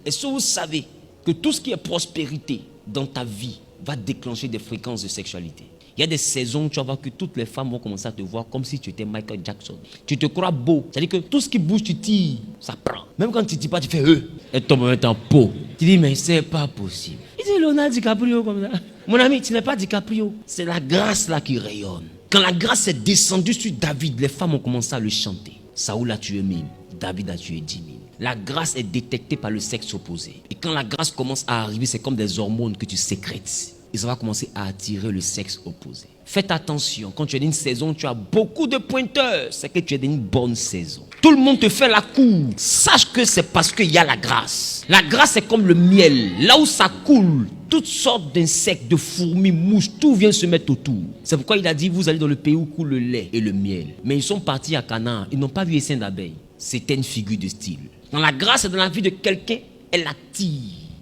Est-ce que vous savez que tout ce qui est prospérité dans ta vie va déclencher des fréquences de sexualité? Il y a des saisons où tu vas voir que toutes les femmes vont commencer à te voir comme si tu étais Michael Jackson. Tu te crois beau. C'est-à-dire que tout ce qui bouge, tu tires, ça prend. Même quand tu ne tires pas, tu fais et ton moment en peau. Tu dis, mais c'est pas possible. Il dit Leonardo DiCaprio comme ça. Mon ami, tu n'es pas DiCaprio. C'est la grâce là qui rayonne. Quand la grâce est descendue sur David, les femmes ont commencé à le chanter. Saoul a tué 1000, David a tué 10 000. La grâce est détectée par le sexe opposé. Et quand la grâce commence à arriver, c'est comme des hormones que tu sécrètes. Et ça va commencer à attirer le sexe opposé. Faites attention, quand tu es dans une saison, tu as beaucoup de pointeurs. C'est que tu es dans une bonne saison. Tout le monde te fait la cour. Sache que c'est parce qu'il y a la grâce. La grâce est comme le miel. Là où ça coule, toutes sortes d'insectes, de fourmis, mouches, tout vient se mettre autour. C'est pourquoi il a dit, vous allez dans le pays où coule le lait et le miel. Mais ils sont partis à Canaan, ils n'ont pas vu essaim d'abeilles. C'était une figure de style. Quand la grâce est dans la vie de quelqu'un, elle attire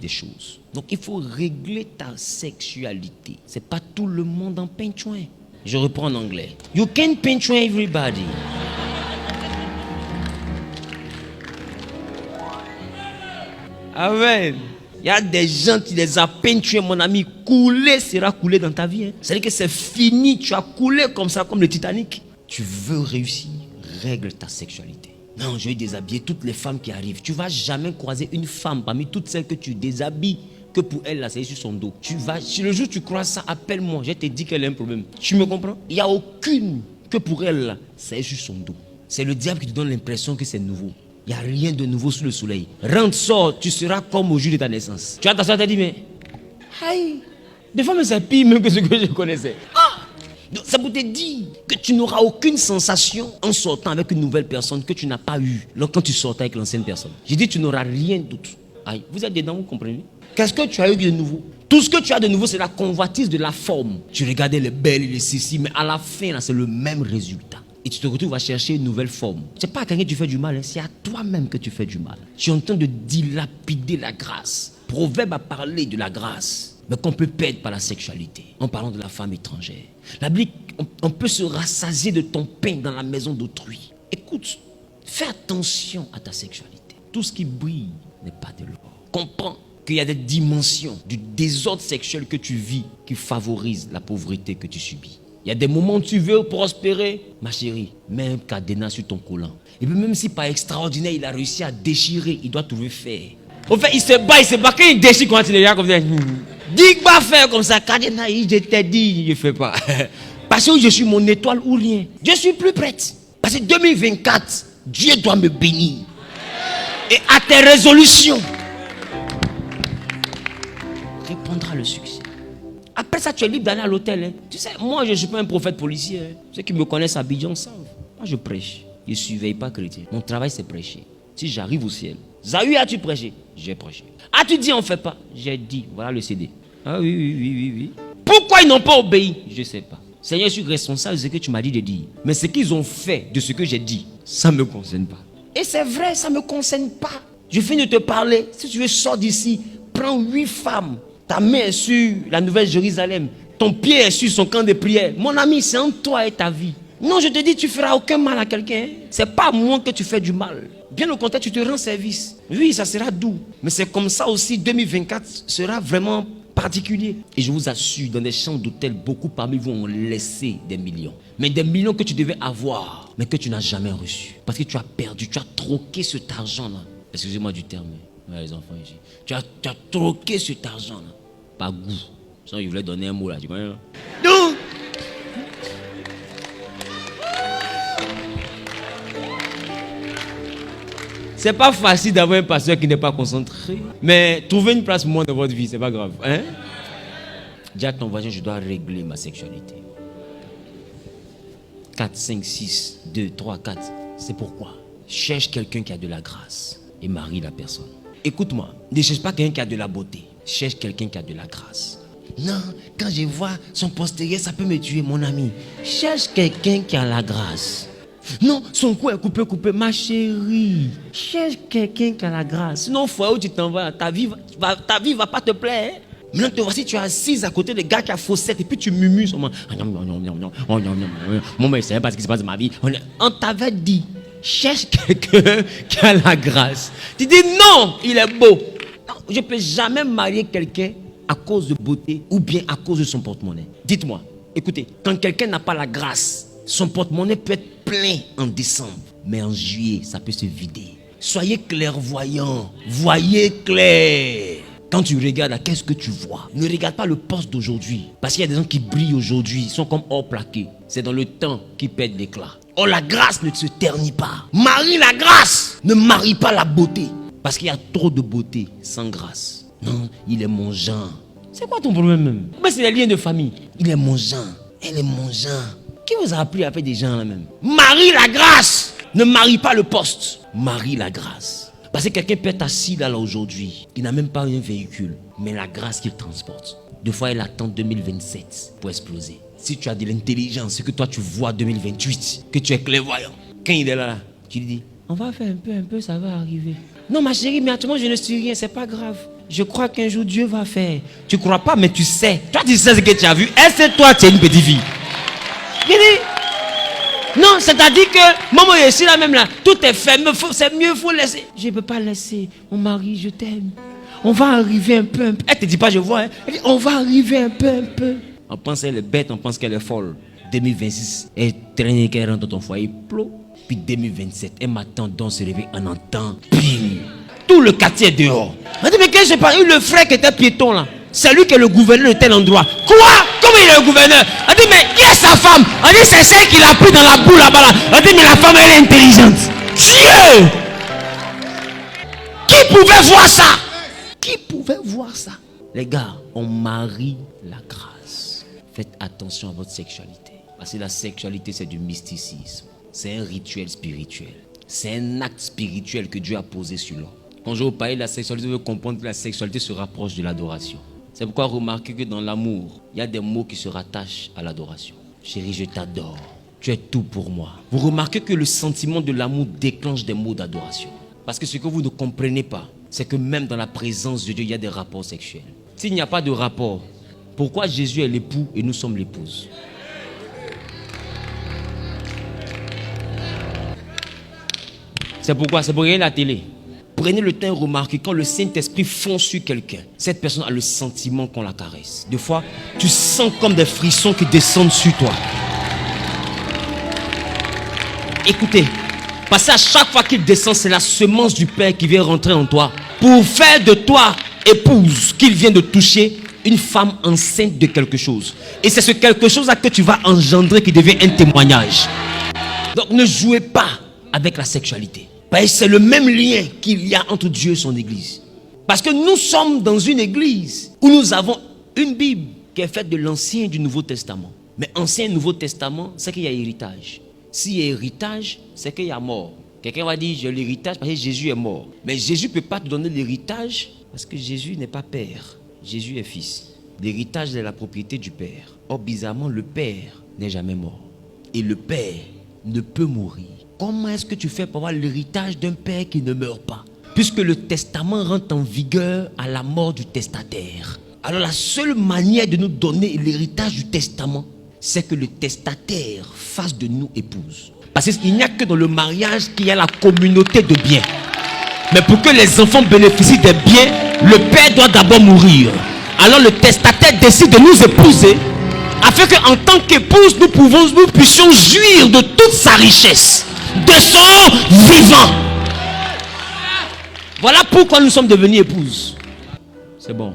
des choses. Donc il faut régler ta sexualité. C'est pas tout le monde en peintuin. Je reprends en anglais. You can't peintuin everybody. Amen. Il y a des gens qui les a peintués, mon ami. Couler sera coulé dans ta vie. C'est-à-dire que c'est fini. Tu as coulé comme ça, comme le Titanic. Tu veux réussir, règle ta sexualité. Non, je vais déshabiller toutes les femmes qui arrivent. Tu ne vas jamais croiser une femme parmi toutes celles que tu déshabilles que pour elle, là, c'est sur son dos. Si le jour où tu crois ça, appelle-moi. Je te dis qu'elle a un problème. Tu me comprends? Il n'y a aucune que pour elle, là, c'est sur son dos. C'est le diable qui te donne l'impression que c'est nouveau. Il n'y a rien de nouveau sous le soleil. Rentre, sors, tu seras comme au jour de ta naissance. Tu as ta soeur, tu as dit, mais... Aïe! Des fois, c'est pire même que ce que je connaissais. Donc, ça vous te dit que tu n'auras aucune sensation en sortant avec une nouvelle personne que tu n'as pas eue quand tu sortais avec l'ancienne personne. J'ai dit tu n'auras rien d'autre. Aïe, vous êtes dedans, vous comprenez? Qu'est-ce que tu as eu de nouveau? Tout ce que tu as de nouveau, c'est la convoitise de la forme. Tu regardais les belles et les ceci, mais à la fin, là, c'est le même résultat. Et tu te retrouves à chercher une nouvelle forme. C'est pas à quelqu'un que tu fais du mal, c'est à toi-même que tu fais du mal. Tu es en train de dilapider la grâce. Proverbe a parlé de la grâce. Mais qu'on peut perdre par la sexualité, en parlant de la femme étrangère. La Bible, on peut se rassasier de ton pain dans la maison d'autrui. Écoute, fais attention à ta sexualité. Tout ce qui brille n'est pas de l'or. Comprends qu'il y a des dimensions du désordre sexuel que tu vis qui favorisent la pauvreté que tu subis. Il y a des moments où tu veux prospérer, ma chérie, mets un cadenas sur ton collant. Et puis même si par extraordinaire, il a réussi à déchirer, il doit trouver faire. Au fait, il se bat, quand il déchire, quand il est là comme ça. Dis que va faire comme ça, cadenas, je t'ai dit, je ne fais pas. Parce que je suis mon étoile ou rien. Je suis plus prête. Parce que 2024, Dieu doit me bénir. Et à tes résolutions, répondra le succès. Après ça, tu es libre d'aller à l'hôtel. Hein. Tu sais, moi, je ne suis pas un prophète policier. Hein. Ceux qui me connaissent à Abidjan savent. Moi, je prêche. Je ne surveille pas chrétien. Mon travail, c'est prêcher. Si j'arrive au ciel, Zahü, as-tu prêché? J'ai prêché. As-tu dit on ne fait pas? J'ai dit. Voilà le CD. Ah oui. Pourquoi ils n'ont pas obéi? Je ne sais pas. Seigneur, je suis responsable de ce que tu m'as dit de dire. Mais ce qu'ils ont fait de ce que j'ai dit, ça ne me concerne pas. Et c'est vrai, ça ne me concerne pas. Je finis de te parler. Si tu veux, sors d'ici. Prends 8 femmes. Ta main est sur la Nouvelle Jérusalem. Ton pied est sur son camp de prière. Mon ami, c'est entre toi et ta vie. Non, je te dis, tu ne feras aucun mal à quelqu'un. Ce n'est pas à moi que tu fais du mal. Bien au contraire, tu te rends service. Oui, ça sera doux. Mais c'est comme ça aussi, 2024 sera vraiment particulier. Et je vous assure, dans des chambres d'hôtel, beaucoup parmi vous ont laissé des millions. Mais des millions que tu devais avoir, mais que tu n'as jamais reçus. Parce que tu as perdu, tu as troqué cet argent-là. Excusez-moi du terme, les enfants ici. Tu as troqué cet argent-là. Par goût. Sinon, je voulais donner un mot là, tu connais? Non! C'est pas facile d'avoir un pasteur qui n'est pas concentré. Mais trouver une place pour moi dans votre vie, c'est pas grave. Hein? Dis à ton voisin, je dois régler ma sexualité. 4, 5, 6, 2, 3, 4. C'est pourquoi. Cherche quelqu'un qui a de la grâce et marie la personne. Écoute-moi, ne cherche pas quelqu'un qui a de la beauté. Cherche quelqu'un qui a de la grâce. Non, quand je vois son postérieur, ça peut me tuer, mon ami. Cherche quelqu'un qui a la grâce. Non, son cou est coupé, ma chérie. Cherche quelqu'un qui a la grâce. Sinon, faut où tu t'en vas, ta vie va pas te plaire. Maintenant, te voici, tu es assise à côté des gars qui a faussette et puis tu murmures seulement. Moi, je ne sais pas ce qui se passe dans ma vie. On t'avait dit, cherche quelqu'un qui a la grâce. Tu dis non, il est beau. je ne peux jamais marier quelqu'un à cause de beauté ou bien à cause de son porte-monnaie. Dites-moi, écoutez, quand quelqu'un n'a pas la grâce, son porte-monnaie peut être plein en décembre, mais en juillet, ça peut se vider. Soyez clairvoyants, voyez clair. Quand tu regardes, qu'est-ce que tu vois? Ne regarde pas le poste d'aujourd'hui. Parce qu'il y a des gens qui brillent aujourd'hui, ils sont comme or plaqué. C'est dans le temps qu'ils perdent l'éclat. Oh, la grâce ne se ternit pas. Marie la grâce. Ne marie pas la beauté. Parce qu'il y a trop de beauté sans grâce. Non, il est mon Jean. C'est quoi ton problème même? Mais c'est les liens de famille. Il est mon Jean. Elle est mon Jean. Qui vous a appris à appeler des gens là même? Marie la grâce. Ne marie pas le poste. Marie la grâce. Parce que quelqu'un peut être assis là aujourd'hui. Il n'a même pas un véhicule. Mais la grâce qu'il transporte. Des fois, il attend 2027 pour exploser. Si tu as de l'intelligence, c'est que toi tu vois 2028, que tu es clairvoyant. Quand il est là, tu lui dis, on va faire un peu, ça va arriver. Non ma chérie, mais actuellement je ne suis rien, c'est pas grave. Je crois qu'un jour Dieu va faire. Tu crois pas, mais tu sais. Toi tu sais ce que tu as vu. Est-ce que toi tu es une petite fille? Il dit, non, c'est-à-dire que, maman, je suis là même là, tout est fait, mais c'est mieux, il faut laisser. Je ne peux pas laisser, mon mari, je t'aime. On va arriver un peu. Elle te dit pas, je vois, hein. Elle dit, on va arriver un peu. On pense qu'elle est bête, on pense qu'elle est folle. 2026, elle traîne qu'elle rentre dans ton foyer, plot. Puis 2027, elle m'attend dans se réveil, on entend, ping. Tout le quartier est dehors. Elle dit, mais qu'est-ce que j'ai pas eu le frère qui était piéton là? C'est lui qui est le gouverneur de tel endroit. Quoi? Comment il est le gouverneur? Elle dit, mais qui est sa femme? Elle dit, c'est celle qui l'a pris dans la boue là-bas là. Elle dit, mais la femme elle est intelligente. Dieu! Qui pouvait voir ça? Qui pouvait voir ça? Les gars, on marie la grâce. Faites attention à votre sexualité. Parce que la sexualité, c'est du mysticisme. C'est un rituel spirituel. C'est un acte spirituel que Dieu a posé sur l'homme. Quand je vous parle de la sexualité, vous devez comprendre que la sexualité se rapproche de l'adoration. C'est pourquoi remarquez que dans l'amour, il y a des mots qui se rattachent à l'adoration. Chérie, je t'adore. Tu es tout pour moi. Vous remarquez que le sentiment de l'amour déclenche des mots d'adoration. Parce que ce que vous ne comprenez pas, c'est que même dans la présence de Dieu, il y a des rapports sexuels. S'il n'y a pas de rapport, pourquoi Jésus est l'époux et nous sommes l'épouse? C'est pourquoi, c'est pour regarder la télé. Prenez le temps et remarquez, quand le Saint-Esprit fond sur quelqu'un, cette personne a le sentiment qu'on la caresse. Des fois, tu sens comme des frissons qui descendent sur toi. Écoutez, parce qu'à chaque fois qu'il descend, c'est la semence du Père qui vient rentrer en toi. Pour faire de toi, épouse, qu'il vient de toucher, une femme enceinte de quelque chose. Et c'est ce quelque chose-là que tu vas engendrer qui devient un témoignage. Donc ne jouez pas avec la sexualité. Parce que c'est le même lien qu'il y a entre Dieu et son église. Parce que nous sommes dans une église où nous avons une Bible qui est faite de l'Ancien et du Nouveau Testament. Mais Ancien et Nouveau Testament, c'est qu'il y a héritage. S'il y a héritage, c'est qu'il y a mort. Quelqu'un va dire, j'ai l'héritage parce que Jésus est mort. Mais Jésus ne peut pas te donner l'héritage parce que Jésus n'est pas père. Jésus est fils. L'héritage est la propriété du Père. Or, bizarrement, le Père n'est jamais mort. Et le Père ne peut mourir. Comment est-ce que tu fais pour avoir l'héritage d'un père qui ne meurt pas? Puisque le testament rentre en vigueur à la mort du testataire. Alors la seule manière de nous donner l'héritage du testament, c'est que le testataire fasse de nous épouse. Parce qu'il n'y a que dans le mariage qu'il y a la communauté de biens. Mais pour que les enfants bénéficient des biens, le père doit d'abord mourir. Alors le testataire décide de nous épouser, afin qu'en tant qu'épouse, nous puissions jouir de toute sa richesse, de son vivant. Voilà pourquoi nous sommes devenus épouses. C'est bon.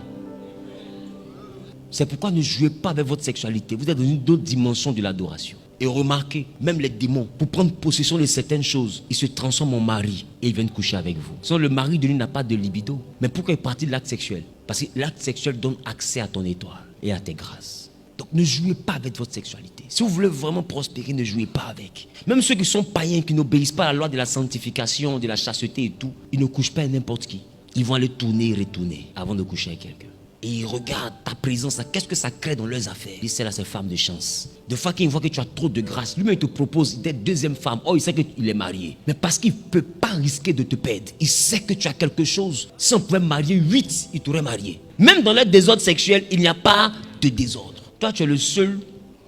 C'est pourquoi ne jouez pas avec votre sexualité. Vous êtes dans une autre dimension de l'adoration. Et remarquez, même les démons, pour prendre possession de certaines choses, ils se transforment en mari et ils viennent coucher avec vous. Sinon, le mari de lui n'a pas de libido. Mais pourquoi il est parti de l'acte sexuel? Parce que l'acte sexuel donne accès à ton étoile et à tes grâces. Donc ne jouez pas avec votre sexualité. Si vous voulez vraiment prospérer, ne jouez pas avec. Même ceux qui sont païens, qui n'obéissent pas à la loi de la sanctification, de la chasteté et tout, ils ne couchent pas avec n'importe qui. Ils vont aller tourner et retourner avant de coucher avec quelqu'un. Et ils regardent ta présence, qu'est-ce que ça crée dans leurs affaires. Ils disent, c'est là, c'est femme de chance. De fois qu'il voit que tu as trop de grâce, lui-même il te propose d'être deuxième femme. Oh, il sait qu'il est marié. Mais parce qu'il ne peut pas risquer de te perdre, il sait que tu as quelque chose. Si on pouvait marier 8, il t'aurait marié. Même dans le désordre sexuel, il n'y a pas de désordre. Toi, tu es le seul.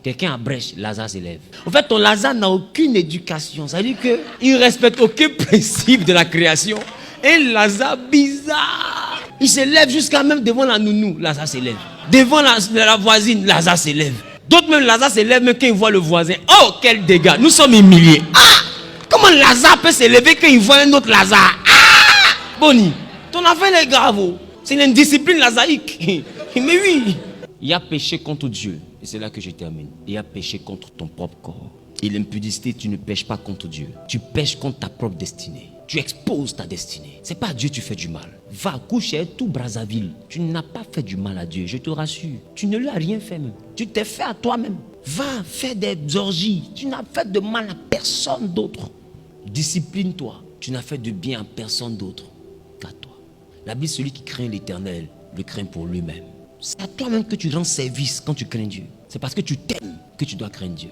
Quelqu'un à brèche, Lazare s'élève. En fait, ton Lazare n'a aucune éducation. Ça veut dire qu'il ne respecte aucun principe de la création. Et Lazare bizarre. Il se lève jusqu'à même devant la nounou, Lazare se lève. Devant la voisine, Lazare se lève. D'autres même, Lazare se lève même quand il voit le voisin. Oh, quel dégât, nous sommes humiliés. Ah, comment Lazare peut se lever quand il voit un autre Lazare? Ah, Boni, ton affaire est grave. C'est une indiscipline lazaïque. Mais oui. Il y a péché contre Dieu. Et c'est là que je termine. Il y a péché contre ton propre corps. Et l'impudicité, tu ne pèches pas contre Dieu. Tu pèches contre ta propre destinée. Tu exposes ta destinée. C'est pas à Dieu que tu fais du mal. Va coucher tout Brazzaville. Tu n'as pas fait du mal à Dieu, je te rassure. Tu ne lui as rien fait même. Tu t'es fait à toi-même. Va faire des orgies. Tu n'as fait de mal à personne d'autre. Discipline-toi. Tu n'as fait de bien à personne d'autre qu'à toi. La Bible, celui qui craint l'Éternel, le craint pour lui-même. C'est à toi-même que tu rends service quand tu crains Dieu. C'est parce que tu t'aimes que tu dois craindre Dieu.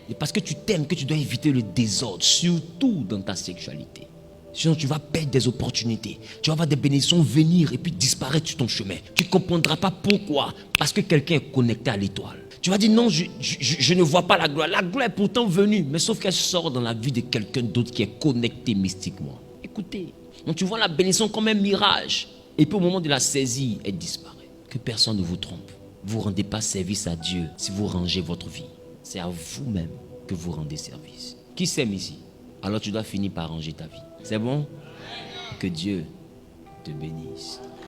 C'est parce que tu t'aimes que tu dois éviter le désordre, surtout dans ta sexualité. Sinon, tu vas perdre des opportunités. Tu vas voir des bénédictions venir et puis disparaître sur ton chemin. Tu ne comprendras pas pourquoi. Parce que quelqu'un est connecté à l'étoile. Tu vas dire non, je ne vois pas la gloire. La gloire est pourtant venue, mais sauf qu'elle sort dans la vie de quelqu'un d'autre qui est connecté mystiquement. Écoutez, donc tu vois la bénédiction comme un mirage. Et puis au moment de la saisie, elle disparaît. Que personne ne vous trompe. Vous ne rendez pas service à Dieu si vous rangez votre vie. C'est à vous-même que vous rendez service. Qui s'aime ici? Alors tu dois finir par ranger ta vie. C'est bon? Que Dieu te bénisse.